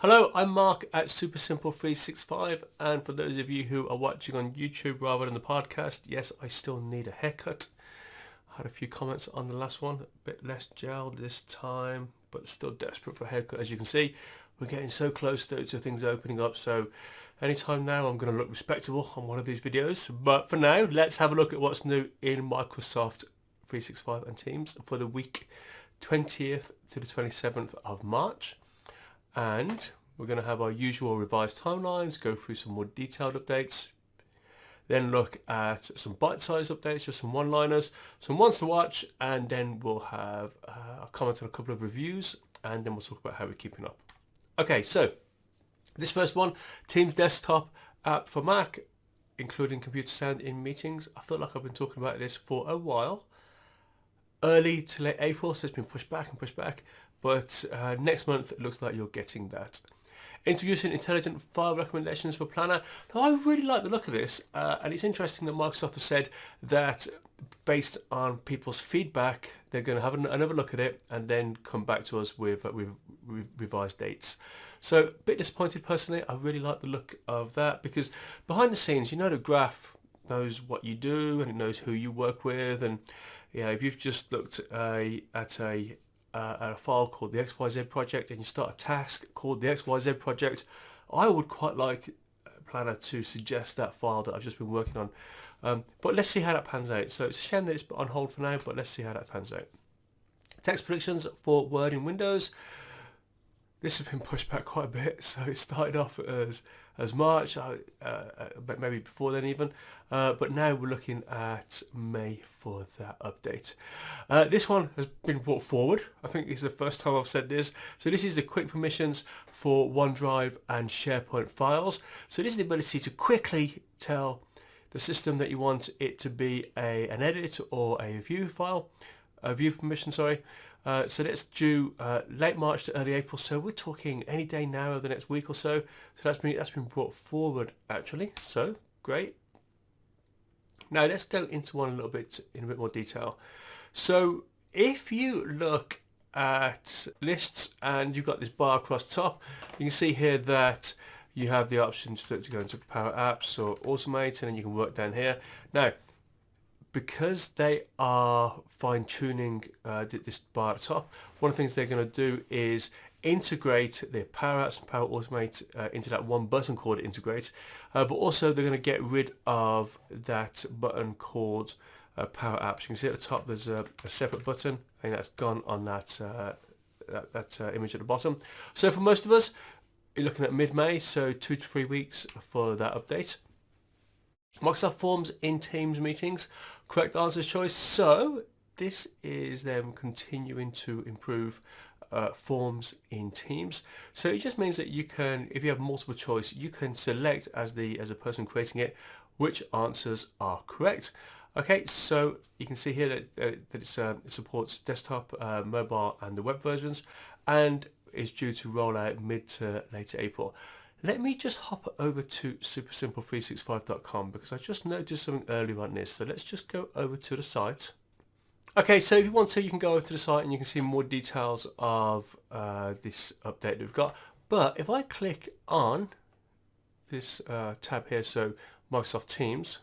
Hello, I'm Mark at Super Simple 365, and for those of you who are watching on YouTube rather than the podcast, yes, I still need a haircut. Had a few comments on the last one, a bit less gel this time, but still desperate for a haircut. As you can see, we're getting so close to things opening up, so anytime now I'm going to look respectable on one of these videos. But for now, let's have a look at what's new in Microsoft 365 and Teams for the week 20th to the 27th of March. And we're going to have our usual revised timelines, go through some more detailed updates, then look at some bite-sized updates, just some one-liners, some ones to watch, and then we'll have a comment on a couple of reviews, and then we'll talk about how we're keeping up. Okay, so this first one, Teams desktop app for Mac, including computer sound in meetings. I feel like I've been talking about this for a while. Early to late April, so it's been pushed back and pushed back. But next month it looks like you're getting that. Introducing intelligent file recommendations for Planner. Now I really like the look of this, and it's interesting that Microsoft has said that based on people's feedback, they're going to have another look at it and then come back to us with revised dates. So a bit disappointed personally. I really like the look of that because behind the scenes, you know, the graph knows what you do and it knows who you work with, and yeah, if you've just looked at a file called the XYZ project and you start a task called the XYZ project, I would quite like Planner to suggest that file that I've just been working on. But let's see how that pans out. So it's a shame that it's on hold for now, but let's see how that pans out. Text predictions for Word in Windows. This has been pushed back quite a bit, so it started off as March, maybe before then even, but now we're looking at May for that update. This one has been brought forward. I think it's the first time I've said this. So this is the quick permissions for OneDrive and SharePoint files. So this is the ability to quickly tell the system that you want it to be an edit or a view file, a view permission, sorry. So that's due late March to early April. So we're talking any day now over the next week or so. So that's been brought forward actually. So great. Now let's go into one in a bit more detail. So if you look at lists and you've got this bar across top, you can see here that you have the options to go into Power Apps or Automate, and then you can work down here. Now, because they are fine-tuning this bar at the top, one of the things they're going to do is integrate their Power Apps and Power Automate into that one button called Integrate, but also they're going to get rid of that button called Power Apps. You can see at the top there's a separate button, and that's gone on that image at the bottom. So for most of us, you're looking at mid-May, so 2 to 3 weeks for that update. Microsoft Forms in Teams meetings, correct answers choice. So this is them continuing to improve forms in Teams. So it just means that you can, if you have multiple choice, you can select as a person creating it which answers are correct. Okay, so you can see here that it supports desktop, mobile, and the web versions, and is due to roll out mid to late April. Let me just hop over to supersimple365.com because I just noticed something earlier on this. So let's just go over to the site. Okay, so if you want to, you can go over to the site and you can see more details of this update that we've got. But if I click on this tab here, so Microsoft Teams,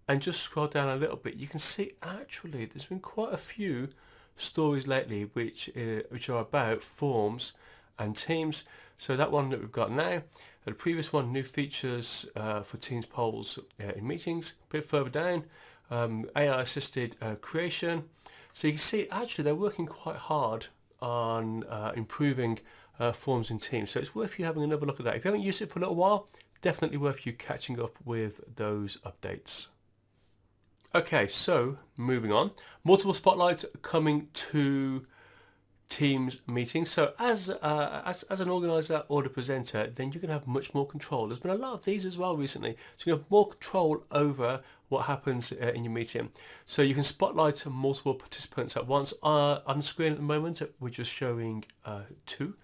and just scroll down a little bit, you can see actually there's been quite a few stories lately which are about forms and Teams. So that one that we've got now, the previous one, new features for Teams polls in meetings. A bit further down, AI assisted creation. So you can see actually they're working quite hard on improving forms in Teams. So it's worth you having another look at that. If you haven't used it for a little while, definitely worth you catching up with those updates. Okay, so moving on. Multiple spotlights coming to Teams meetings. So as an organizer or the presenter, then you can have much more control. There's been a lot of these as well recently, so you have more control over what happens in your meeting. So you can spotlight multiple participants at once. On the screen at the moment we're just showing 2.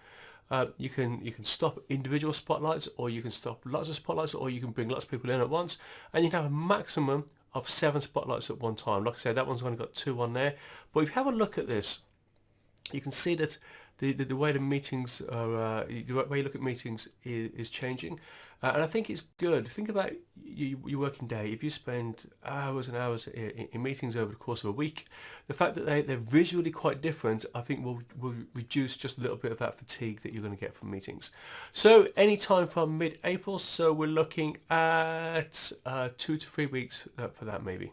You can stop individual spotlights, or you can stop lots of spotlights, or you can bring lots of people in at once, and you can have a maximum of 7 spotlights at one time. Like I said, that one's only got 2 on there, but if you have a look at this, you can see that the way the meetings are, the way you look at meetings is changing, and I think it's good. Think about your working day. If you spend hours and hours in meetings over the course of a week, the fact that they're visually quite different, I think will reduce just a little bit of that fatigue that you're going to get from meetings. So any time from mid-April, so we're looking at 2 to 3 weeks for that maybe.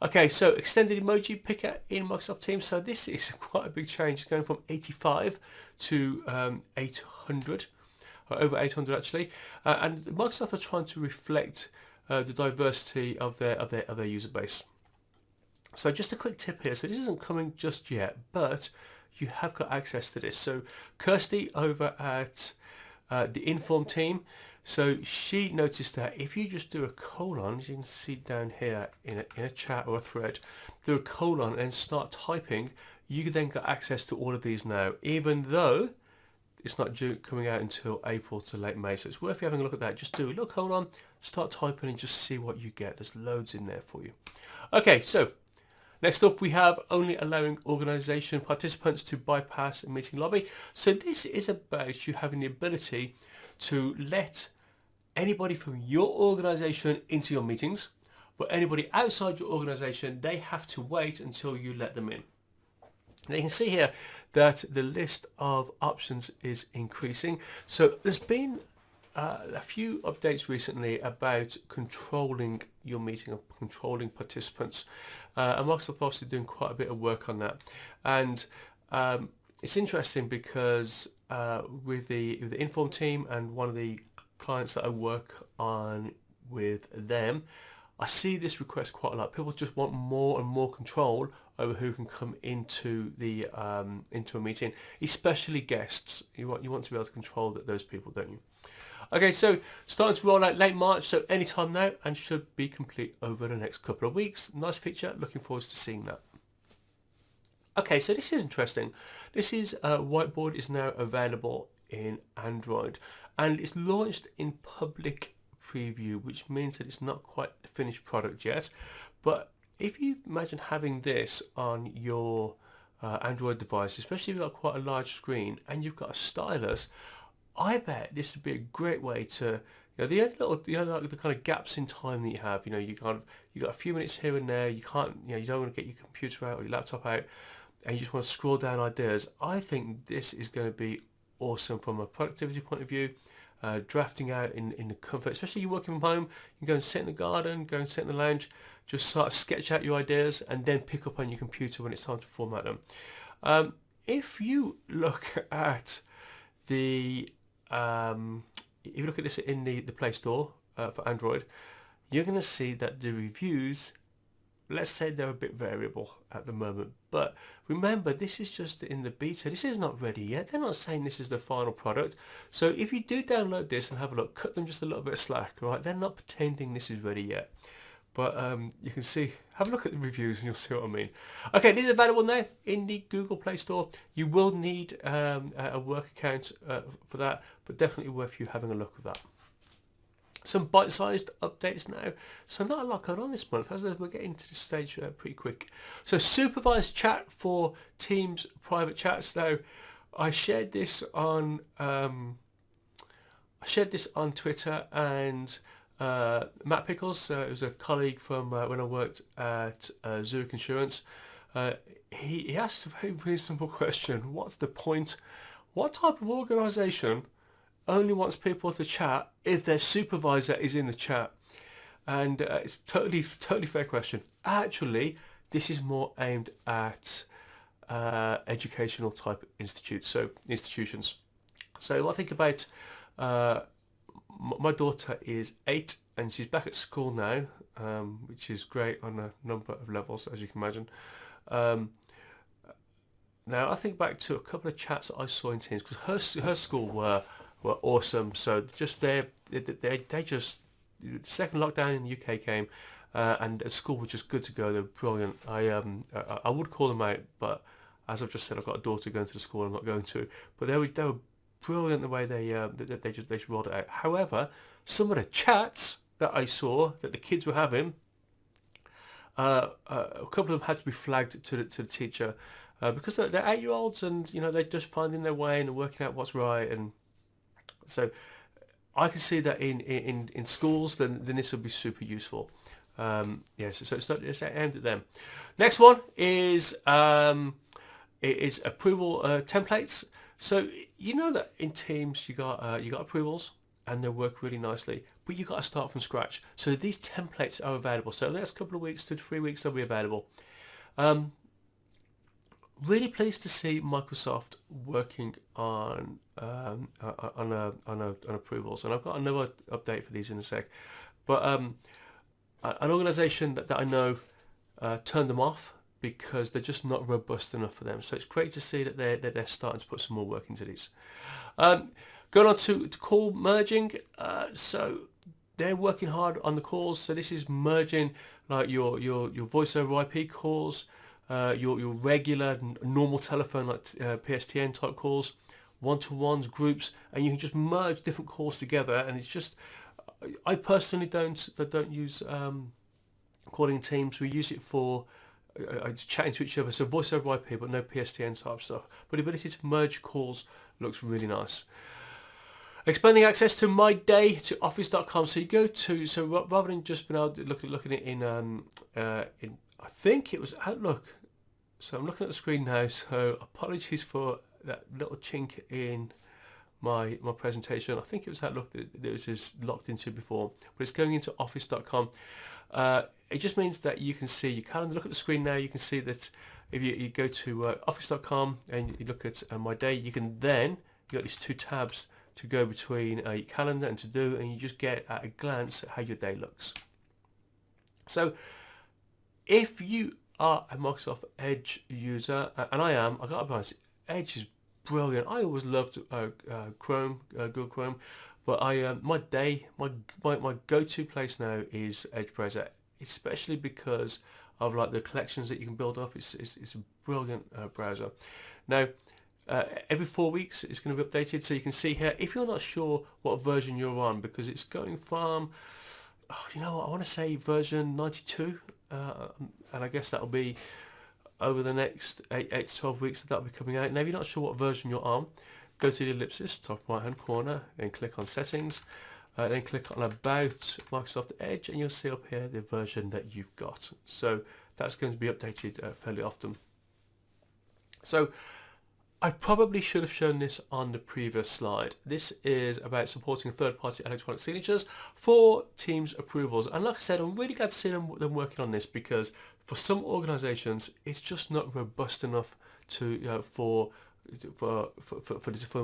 Okay, so extended emoji picker in Microsoft Teams. So this is quite a big change. It's going from 85 to 800, or over 800 actually. And Microsoft are trying to reflect the diversity of their user base. So just a quick tip here. So this isn't coming just yet, but you have got access to this. So Kirsty over at the Inform team. So she noticed that if you just do a colon, as you can see down here in a chat or a thread, do a colon and start typing, you then got access to all of these now, even though it's not coming out until April to late May. So it's worth you having a look at that. Just do a little colon, start typing and just see what you get. There's loads in there for you. Okay, so next up we have only allowing organization participants to bypass a meeting lobby. So this is about you having the ability to let anybody from your organization into your meetings, but anybody outside your organization, they have to wait until you let them in. Now you can see here that the list of options is increasing. So there's been a few updates recently about controlling your meeting or controlling participants. And Microsoft obviously doing quite a bit of work on that. And it's interesting because with the Inform team and one of the clients that I work on with them, I see this request quite a lot. People just want more and more control over who can come into the into a meeting, especially guests. You want to be able to control those people, don't you? Okay, so starting to roll out late March, so anytime now, and should be complete over the next couple of weeks. Nice feature. Looking forward to seeing that. Okay, so this is interesting. This is Whiteboard is now available in Android, and it's launched in public preview, which means that it's not quite the finished product yet. But if you imagine having this on your Android device, especially if you've got quite a large screen and you've got a stylus, I bet this would be a great way to, the kind of gaps in time that you have. You got a few minutes here and there. You can't, you don't want to get your computer out or your laptop out, and you just want to scroll down ideas. I think this is going to be awesome from a productivity point of view. Drafting out in the comfort, especially you're working from home, you can go and sit in the garden, go and sit in the lounge, just sort of sketch out your ideas and then pick up on your computer when it's time to format them. If you look at if you look at this in the Play Store for Android, you're going to see that the reviews, let's say they're a bit variable at the moment, but remember this is just in the beta. This is not ready yet. They're not saying this is the final product. So if you do download this and have a look, cut them just a little bit of slack, right? They're not pretending this is ready yet. But you can see, have a look at the reviews and you'll see what I mean. Okay, this is available now in the Google Play Store. You will need a work account for that, but definitely worth you having a look at that. Some bite-sized updates now. So not a lot going on this month, as we're getting to this stage pretty quick. So supervised chat for Teams private chats. Now, I shared this on Twitter, and Matt Pickles, it was a colleague from when I worked at Zurich Insurance. He asked a very reasonable question. What's the point? What type of organisation only wants people to chat if their supervisor is in the chat? And it's totally fair question. Actually, this is more aimed at educational type institutions. So I think about my daughter is 8 and she's back at school now, which is great on a number of levels, as you can imagine. Now I think back to a couple of chats that I saw in Teams, because her school were awesome. So just they just, the second lockdown in the UK came, and school was just good to go. They were brilliant. I would call them out, but as I've just said, I've got a daughter going to the school I'm not going to. But they were brilliant the way they just rolled it out. However, some of the chats that I saw that the kids were having, a couple of them had to be flagged to the teacher. because they're 8-year-olds, and they're just finding their way and working out what's right. And so I can see that in schools, then this will be super useful. Yes, so it's aimed at them. Next one is approval templates. So that in Teams you got approvals, and they work really nicely, but you got to start from scratch. So these templates are available. So the next couple of weeks, 2 to 3 weeks, they'll be available. Really pleased to see Microsoft working on approvals, and I've got another update for these in a sec. But an organisation that I know turned them off because they're just not robust enough for them. So it's great to see that they're starting to put some more work into these. Going on to call merging. So they're working hard on the calls. So this is merging like your voice over IP calls, your regular normal telephone like PSTN type calls, one-to-ones, groups, and you can just merge different calls together. And it's just, I personally don't use calling Teams. We use it for chatting to each other, so voice over IP, but no PSTN type stuff. But the ability to merge calls looks really nice. Expanding access to My Day to Office.com. So you go to, so rather than just being able to looking at it in I think it was Outlook. So I'm looking at the screen now. So apologies for that little chink in my presentation. I think it was Outlook that it was just locked into before, but it's going into Office.com. It just means that you can see your calendar. Look at the screen now. You can see that if you go to Office.com and you look at My Day, you can then, you got these 2 tabs to go between your calendar and to do, and you just get at a glance at how your day looks. So if you are a Microsoft Edge user, and I am, I gotta be honest, Edge is brilliant. I always loved Chrome, Google Chrome, but my go-to place now is Edge browser, especially because of like the collections that you can build up. It's a brilliant browser. Now, every 4 weeks it's going to be updated, so you can see here if you're not sure what version you're on, because it's going from, I want to say version 92, and I guess that'll be over the next 8 to 12 weeks that'll be coming out. Now, if you're not sure what version you're on, go to the ellipsis, top right hand corner, and click on Settings, then click on About Microsoft Edge, and you'll see up here the version that you've got. So that's going to be updated fairly often. So I probably should have shown this on the previous slide. This is about supporting third-party electronic signatures for Teams approvals. And like I said, I'm really glad to see them working on this, because for some organisations, it's just not robust enough to for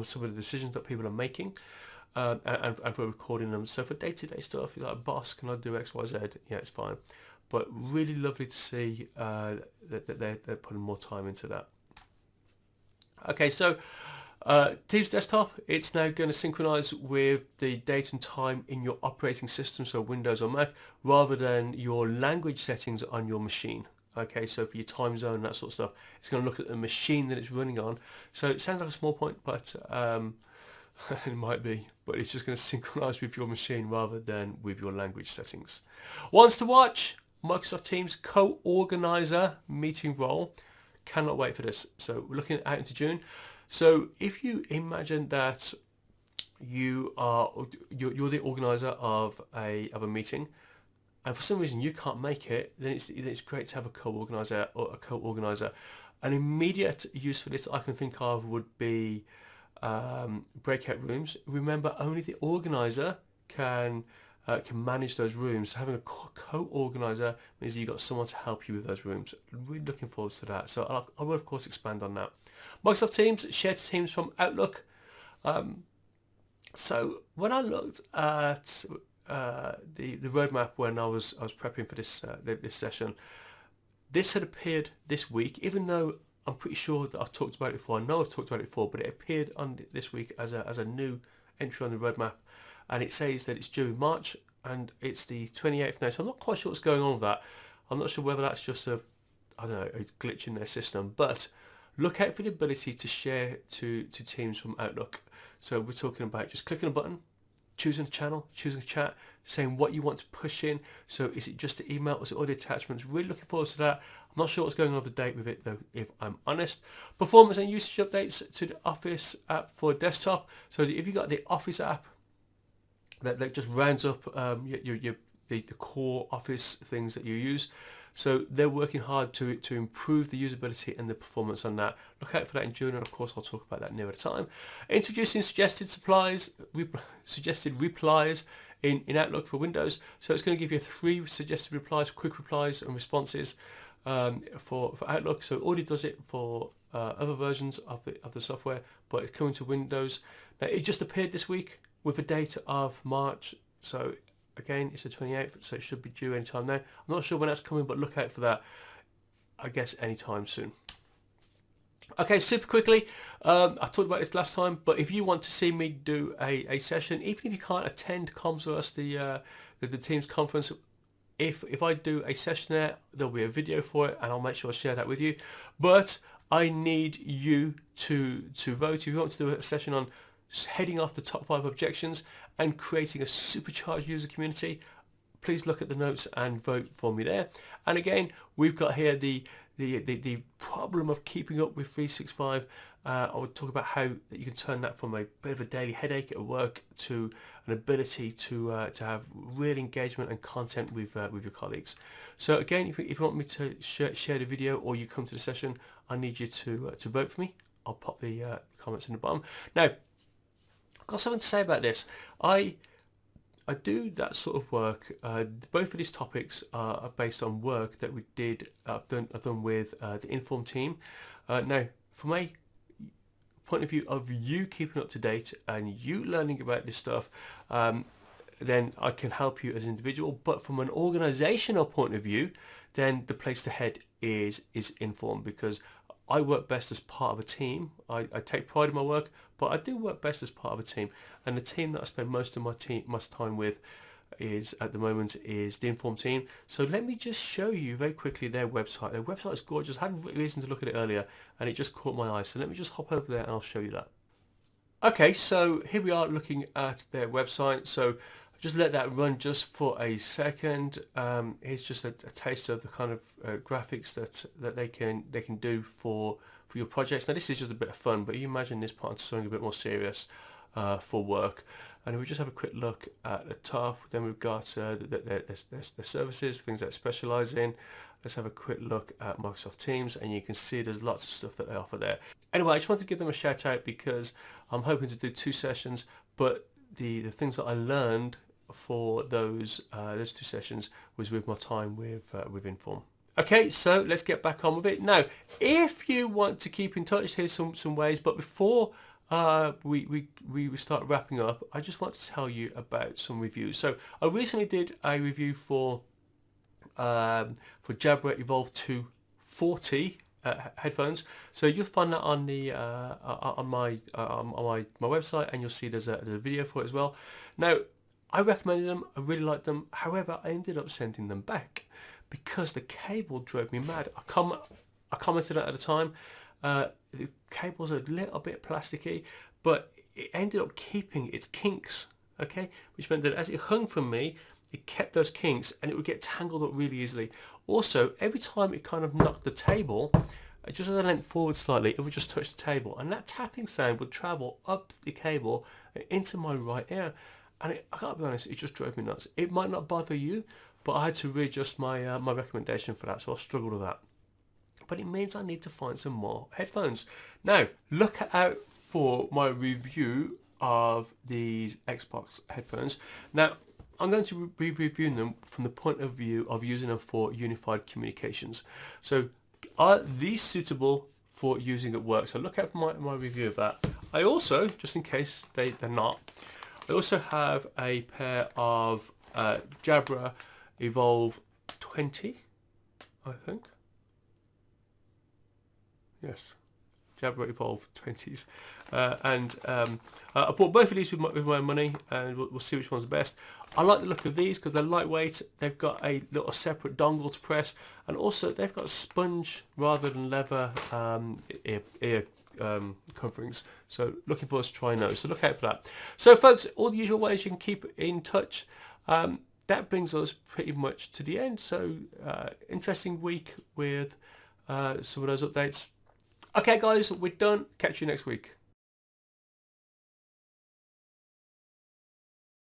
some of the decisions that people are making, and for recording them. So for day-to-day stuff, you're like, boss, can I do X, Y, Z? Yeah, it's fine. But really lovely to see that they're putting more time into that. Okay, so Teams Desktop, it's now going to synchronize with the date and time in your operating system, so Windows or Mac, rather than your language settings on your machine. Okay, so for your time zone and that sort of stuff, it's going to look at the machine that it's running on. So it sounds like a small point, but it might be, but it's just going to synchronize with your machine rather than with your language settings. Ones to watch: Microsoft Teams Co-Organizer meeting role. Cannot wait for this. So we're looking out into June. So if you imagine that you're the organizer of a meeting, and for some reason you can't make it, then it's great to have a co-organizer or a co-organizer. An immediate use for this I can think of would be breakout rooms. Remember, only the organizer can manage those rooms. So having a co-organizer means you've got someone to help you with those rooms. Really looking forward to that. So I will of course expand on that. Microsoft Teams, shared Teams from Outlook. So when I looked at the roadmap when I was prepping for this session, this had appeared this week, even though I'm pretty sure that I've talked about it before. I know I've talked about it before, but it appeared on this week as a new entry on the roadmap. And it says that it's due in March, and it's the 28th now. So I'm not quite sure what's going on with that. I'm not sure whether that's just a glitch in their system. But look out for the ability to share to Teams from Outlook. So we're talking about just clicking a button, choosing a channel, choosing a chat, saying what you want to push in. So is it just the email, is it all the attachments? Really looking forward to that. I'm not sure what's going on with the date with it though, if I'm honest. Performance and usage updates to the Office app for desktop. So if you got the Office app that just rounds up the core Office things that you use. So they're working hard to improve the usability and the performance on that. Look out for that in June, and of course I'll talk about that nearer the time. Introducing suggested replies in Outlook for Windows. So it's going to give you 3 suggested replies, quick replies and responses for Outlook. So it already does it for other versions of the software, but it's coming to Windows. Now it just appeared this week with a date of March. So again, it's the 28th, so it should be due anytime now. I'm not sure when that's coming, but look out for that, I guess, anytime soon. Okay, super quickly, I talked about this last time, but if you want to see me do a session, even if you can't attend Comsverse, the Teams conference, if I do a session there, there'll be a video for it, and I'll make sure I share that with you. But I need you to vote. If you want to do a session on heading off the top 5 objections and creating a supercharged user community, please look at the notes and vote for me there. And again, we've got here the problem of keeping up with 365. I would talk about how you can turn that from a bit of a daily headache at work to an ability to have real engagement and content with your colleagues. So again, if you want me to share the video or you come to the session, I need you to vote for me. I'll pop the comments in the bottom. Now, I've got something to say about this. I do that sort of work. Both of these topics are based on work that we did. I've done with the Inform team. Now, from a point of view of you keeping up to date and you learning about this stuff, then I can help you as an individual. But from an organizational point of view, then the place to head is Inform, because I work best as part of a team. I take pride in my work, but I do work best as part of a team. And the team that I spend most of my time with at the moment is the Inform team. So let me just show you very quickly their website. Their website is gorgeous. I hadn't reason to look at it earlier, and it just caught my eye. So let me just hop over there and I'll show you that. Okay, so here we are looking at their website. So just let that run just for a second. Here's just a taste of the kind of graphics that they can do for your projects. Now this is just a bit of fun, but you imagine this part something a bit more serious for work. And if we just have a quick look at the top, then we've got their services, things that they specialize in. Let's have a quick look at Microsoft Teams, and you can see there's lots of stuff that they offer there. Anyway, I just want to give them a shout out because I'm hoping to do 2 sessions, but the things that I learned for those 2 sessions was with my time with Inform. Okay, so let's get back on with it. Now, if you want to keep in touch, here's some ways, but before we start wrapping up, I just want to tell you about some reviews. So I recently did a review for Jabra Evolve 240 headphones. So you'll find that on the on my website, and you'll see there's a video for it as well. Now, I recommended them. I really liked them. However, I ended up sending them back because the cable drove me mad. I commented that at the time. The cable's a little bit plasticky, but it ended up keeping its kinks, okay? Which meant that as it hung from me, it kept those kinks and it would get tangled up really easily. Also, every time it kind of knocked the table, just as I leant forward slightly, it would just touch the table, and that tapping sound would travel up the cable and into my right ear. And I gotta be honest, it just drove me nuts. It might not bother you, but I had to readjust my my recommendation for that, so I struggled with that. But it means I need to find some more headphones. Now, look out for my review of these Xbox headphones. Now, I'm going to be reviewing them from the point of view of using them for unified communications. So, are these suitable for using at work? So look out for my review of that. I also, just in case they're not, I also have a pair of Jabra Evolve 20, I think. Yes, Jabra Evolve 20s. I bought both of these with my money, and we'll see which one's the best. I like the look of these because they're lightweight. They've got a little separate dongle to press, and also they've got a sponge rather than leather ear coverings. So looking forward to trying those. So look out for that. So folks, all the usual ways you can keep in touch. That brings us pretty much to the end. So interesting week with some of those updates. Okay guys, we're done. Catch you next week.